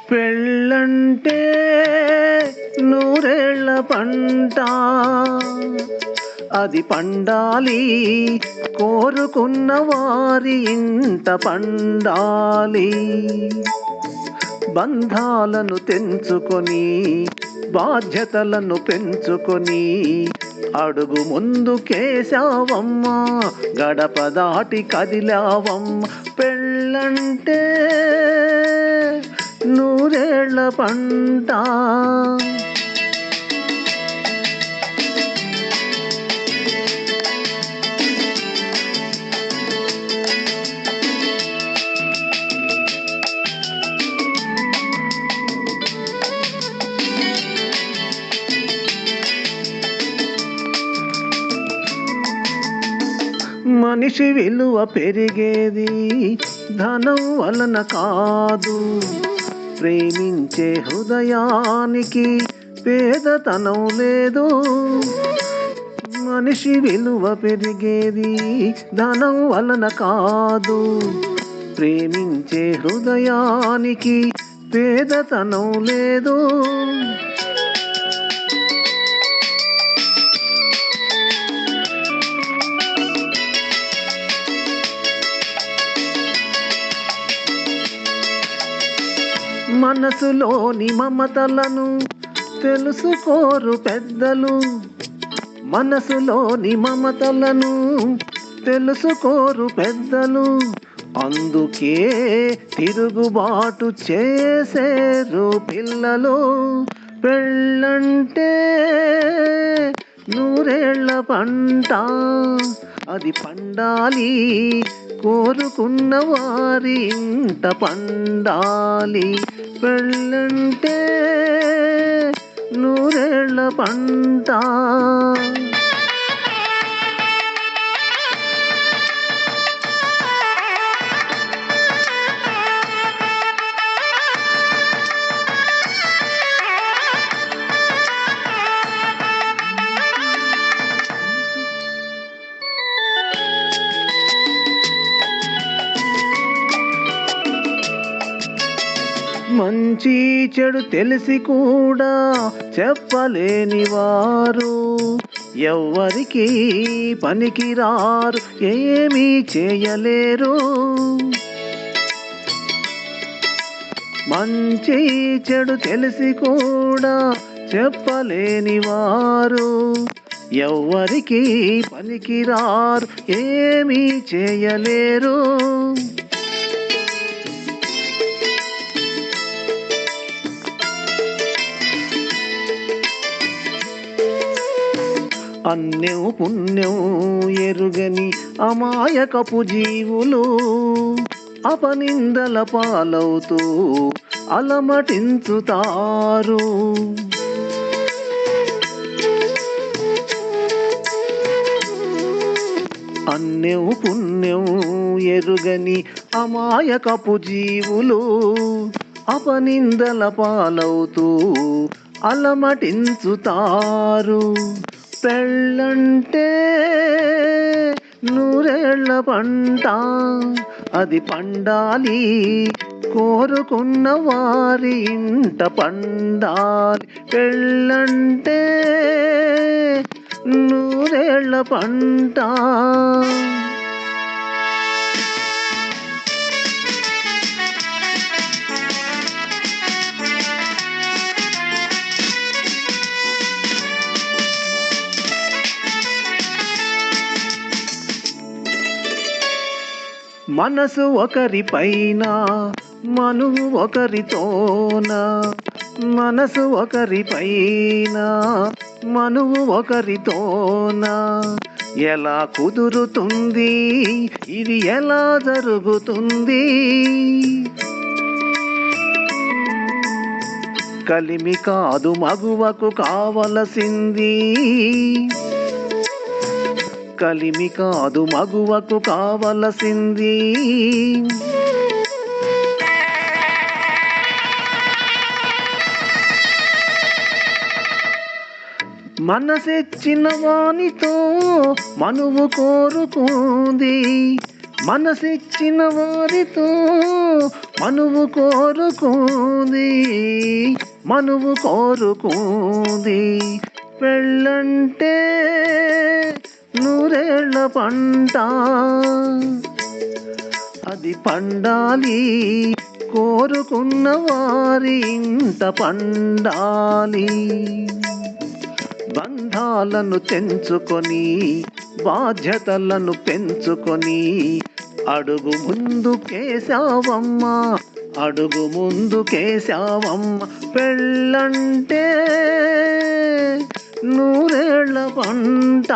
పెళ్ళంటే నూరేళ్ల పంట, అది పండాలి కోరుకున్న వారి ఇంట పండాలి. బంధాలను తెంచుకొని బాధ్యతలను పెంచుకొని అడుగు ముందుకేశావమ్మా, గడప దాటి కదిలావమ్మ. పెళ్ళంటే నూరేళ్ల పంట. మనిషి విలువ పెరిగేది ధనం వలన కాదు, ప్రేమించే హృదయానికి పేదతనం లేదు. మనిషి విలువ పెరిగేది ధనం వలన కాదు, ప్రేమించే హృదయానికి పేదతనం లేదు. మనసులోని మమతలను తెలుసుకోరు పెద్దలు, మనసులోని మమతలను తెలుసుకోరు పెద్దలు. అందుకే తిరుగుబాటు చేసేరు పిల్లలు. పెళ్ళంటే నూరేళ్ల పంట, అది పండాలి కోరుకున్న వారి ఇంట పండాలి. పెళ్ళంటే నూరేళ్ల పంట. మంచి చెడు తెలిసి కూడా చెప్పలేని వారు ఎవ్వరికి పనికిరారు, ఏమీ చేయలేరు. మంచి చెడు తెలిసి కూడా చెప్పలేని వారు ఎవ్వరికి పనికిరారు, ఏమీ చేయలేరు. అన్యం పుణ్యం ఎరుగని అమాయకపు జీవులు అపనిందల పాలవుతూ అలమటించుతారు. అన్యం పుణ్యం ఎరుగని అమాయకపు జీవులు అపనిందల పాలవుతూ అలమటించుతారు. పెళ్ళంటే నూరేళ్ల పంట, అది పండాలి కోరుకున్న వారి ఇంట పండాలి. పెళ్ళంటే నూరేళ్ల పంట. మనసు ఒకరిపైన మనువు ఒకరితోన, మనసు ఒకరిపైన మనువు ఒకరితోన. ఎలా కుదురుతుంది ఇది, ఎలా జరుగుతుంది? కలిమి కాదు మగువకు కావలసింది, కలిమి కాదు మగువకు కావలసింది. మనసిచ్చిన వానితో మనువు కోరుకుంది, మనసిచ్చిన వారితో మనువు కోరుకుంది, మనువు కోరుకుంది. పెళ్ళంటే నూరేళ్ల పంట, అది పండాలి కోరుకున్న వారి ఇంట పండాలి. బంధాలను తెంచుకొని బాధ్యతలను పెంచుకొని అడుగు ముందుకేసావమ్మా, అడుగు ముందుకేసావమ్మ. పెళ్ళంటే నూరేళ్ల పంట.